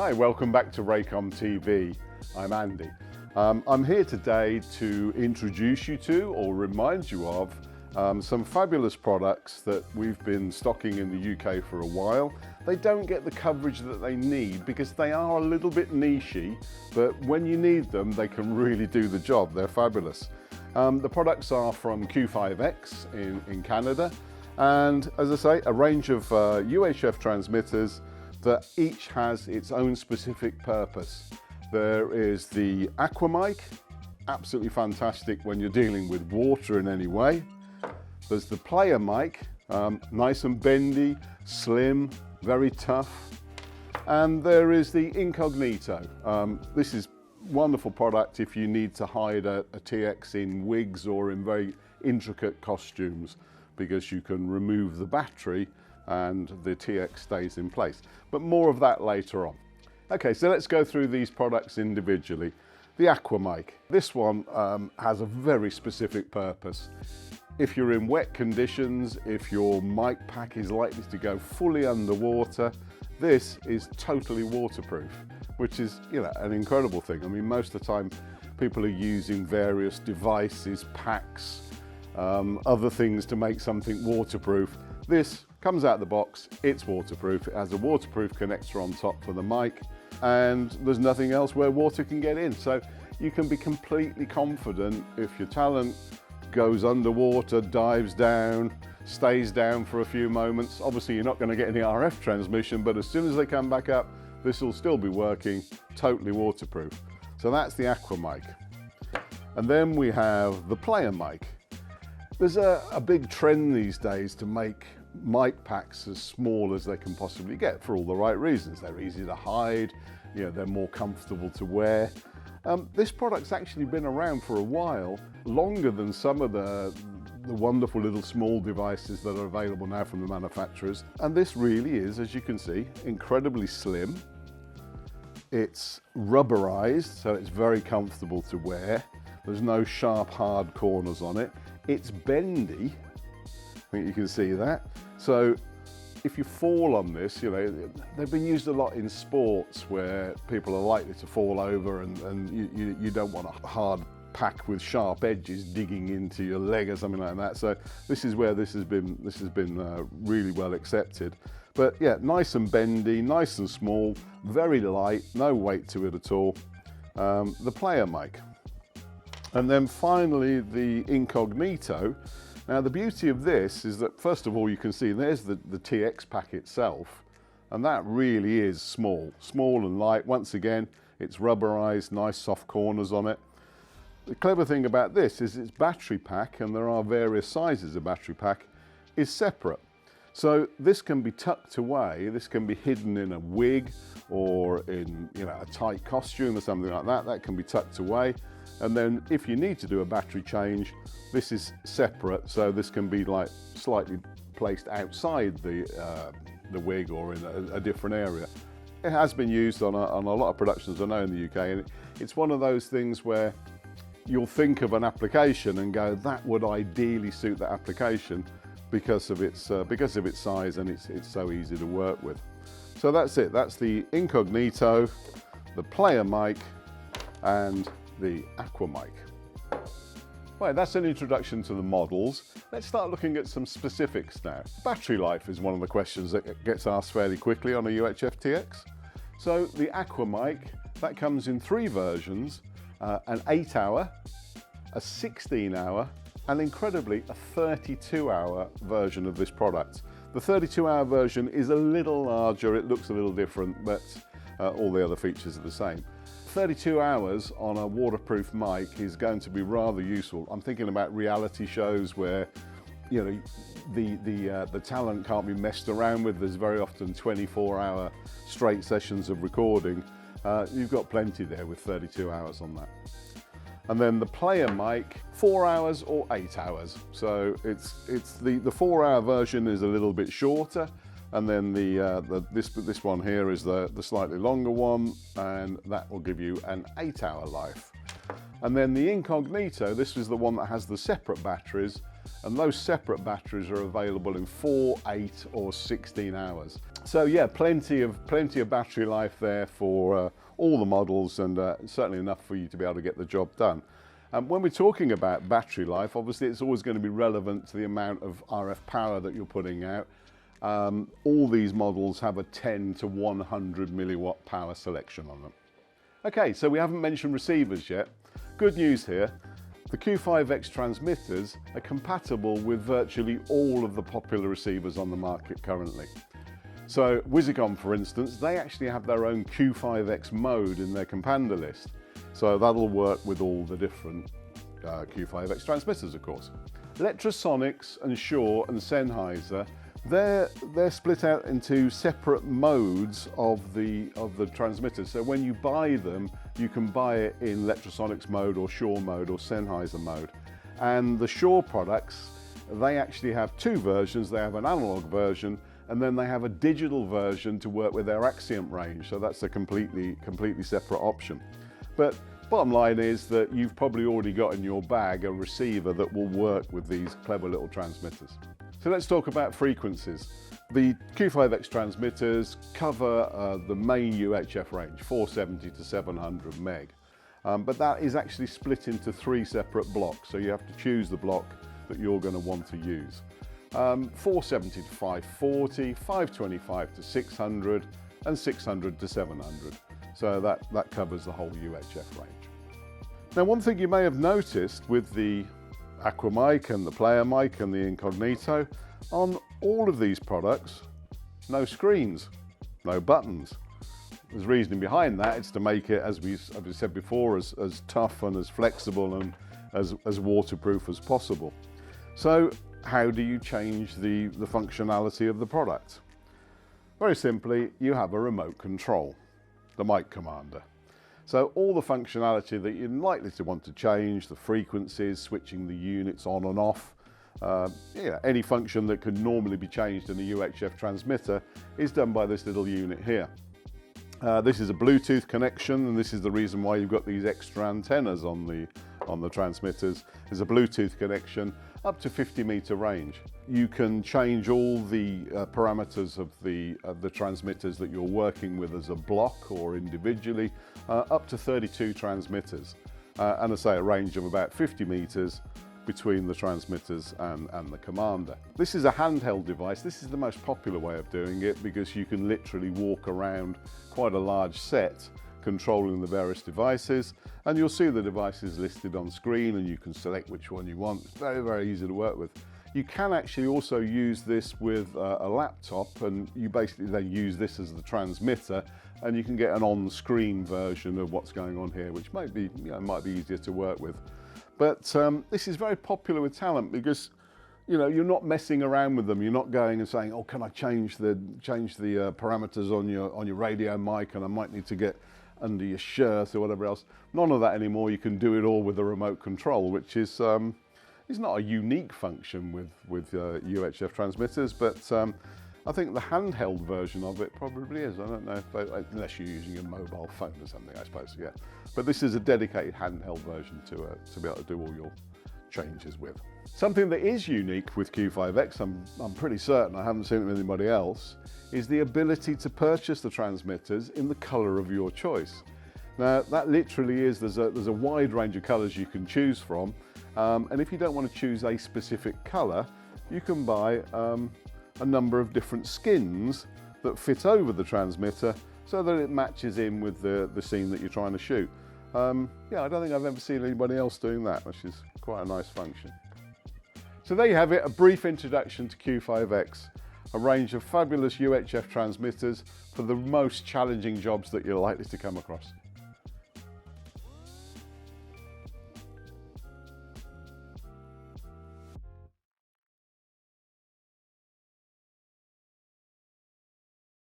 Hi, welcome back to Raycom TV. I'm Andy. I'm here today to introduce you to or remind you of some fabulous products that we've been stocking in the UK for a while. They don't get the coverage that they need because they are a little bit nichey, but when you need them, they can really do the job. They're fabulous. The products are from Q5X in Canada, and as I say, a range of UHF transmitters that each has its own specific purpose. There is the AquaMic, absolutely fantastic when you're dealing with water in any way. There's the PlayerMic, nice and bendy, slim, very tough. And there is the Incognito. This is a wonderful product if you need to hide a TX in wigs or in very intricate costumes, because you can remove the battery and the TX stays in place. But more of that later on. Okay, so let's go through these products individually. The AquaMic. This one has a very specific purpose. If you're in wet conditions, if your mic pack is likely to go fully underwater, this is totally waterproof, which is, an incredible thing. I mean, most of the time people are using various devices, packs, other things to make something waterproof. This comes out of the box, it's waterproof. It has a waterproof connector on top for the mic, and there's nothing else where water can get in. So you can be completely confident if your talent goes underwater, dives down, stays down for a few moments. Obviously you're not going to get any RF transmission, but as soon as they come back up, this will still be working, totally waterproof. So that's the AquaMic. And then we have the PlayerMic. There's a big trend these days to make mic packs as small as they can possibly get for all the right reasons. They're easy to hide, they're more comfortable to wear. This product's actually been around for a while, longer than some of the wonderful little small devices that are available now from the manufacturers. And this really is, as you can see, incredibly slim. It's rubberized, so it's very comfortable to wear. There's no sharp, hard corners on it. It's bendy. I think you can see that. So if you fall on this, they've been used a lot in sports where people are likely to fall over, and you don't want a hard pack with sharp edges digging into your leg or something like that. So this is where this has been really well accepted. But yeah, nice and bendy, nice and small, very light, no weight to it at all. The PlayerMic. And then finally the Incognito. Now the beauty of this is that first of all you can see there's the TX pack itself, and that really is small and light. Once again, it's rubberized, nice soft corners on it. The clever thing about this is its battery pack, and there are various sizes of battery pack, is separate. So this can be tucked away, this can be hidden in a wig or in a tight costume or something like that. That can be tucked away. And then if you need to do a battery change, this is separate, so this can be like slightly placed outside the wig or in a different area. It has been used on a lot of productions I know in the UK, and it's one of those things where you'll think of an application and go, that would ideally suit that application because of its size, and it's so easy to work with. So that's it. That's the Incognito, the PlayerMic, and the AquaMic. Right, that's an introduction to the models. Let's start looking at some specifics now. Battery life is one of the questions that gets asked fairly quickly on a UHF TX. So the AquaMic, that comes in 3 versions, an 8-hour, a 16-hour, and incredibly a 32-hour version of this product. The 32-hour version is a little larger, it looks a little different, but all the other features are the same. 32 hours on a waterproof mic is going to be rather useful. I'm thinking about reality shows where the talent can't be messed around with. There's very often 24-hour straight sessions of recording. You've got plenty there with 32 hours on that. And then the PlayerMic, 4 hours or 8 hours. So it's the 4-hour version is a little bit shorter. And then this one here is the slightly longer one, and that will give you an 8-hour life. And then the Incognito, this is the one that has the separate batteries, and those separate batteries are available in 4, 8 or 16 hours. So yeah, plenty of battery life there for all the models, and certainly enough for you to be able to get the job done. When we're talking about battery life, obviously it's always going to be relevant to the amount of RF power that you're putting out. All these models have a 10 to 100 milliwatt power selection on them. Okay, so we haven't mentioned receivers yet. Good news here. The Q5X transmitters are compatible with virtually all of the popular receivers on the market currently. So Wizicom, for instance, they actually have their own Q5X mode in their companion list. So that'll work with all the different Q5X transmitters, of course. Electrosonics and Shaw and Sennheiser, they're split out into separate modes of the transmitters. So when you buy them, you can buy it in Electrosonics mode or Shaw mode or Sennheiser mode. And the Shaw products, they actually have two versions. They have an analog version, and then they have a digital version to work with their Axient range. So that's a completely separate option. But bottom line is that you've probably already got in your bag a receiver that will work with these clever little transmitters. So let's talk about frequencies. The Q5X transmitters cover the main UHF range, 470 to 700 meg. But that is actually split into three separate blocks, so you have to choose the block that you're going to want to use. 470 to 540, 525 to 600, and 600 to 700. So that covers the whole UHF range. Now, one thing you may have noticed with the AquaMic and the PlayerMic and the Incognito, on all of these products, no screens, no buttons. There's reasoning behind that. It's to make it, as we said before, as tough and as flexible and as waterproof as possible. So how do you change the functionality of the product? Very simply, you have a remote control, the mic commander. So all the functionality that you're likely to want to change, the frequencies, switching the units on and off, any function that could normally be changed in a UHF transmitter is done by this little unit here. This is a Bluetooth connection, and this is the reason why you've got these extra antennas on the transmitters. There's a Bluetooth connection up to 50-meter range. You can change all the parameters of the transmitters that you're working with as a block or individually, up to 32 transmitters. And I say a range of about 50 meters between the transmitters and the commander. This is a handheld device. This is the most popular way of doing it because you can literally walk around quite a large set controlling the various devices, and you'll see the devices listed on screen and you can select which one you want. It's very, very easy to work with. You can actually also use this with a laptop, and you basically then use this as the transmitter, and you can get an on-screen version of what's going on here, which might be easier to work with. But this is very popular with talent because you're not messing around with them. You're not going and saying, "Oh, can I change the parameters on your radio mic, and I might need to get under your shirt or whatever else." None of that anymore. You can do it all with a remote control, which is not a unique function with UHF transmitters, but I think the handheld version of it probably is. I don't know, unless you're using a mobile phone or something, I suppose, yeah. But this is a dedicated handheld version to be able to do all your changes with. Something that is unique with Q5X, I'm pretty certain, I haven't seen it with anybody else, is the ability to purchase the transmitters in the colour of your choice. Now, that literally is, there's a wide range of colours you can choose from, and if you don't want to choose a specific colour, you can buy a number of different skins that fit over the transmitter so that it matches in with the scene that you're trying to shoot. Yeah, I don't think I've ever seen anybody else doing that, which is quite a nice function. So there you have it, a brief introduction to Q5X, a range of fabulous UHF transmitters for the most challenging jobs that you're likely to come across.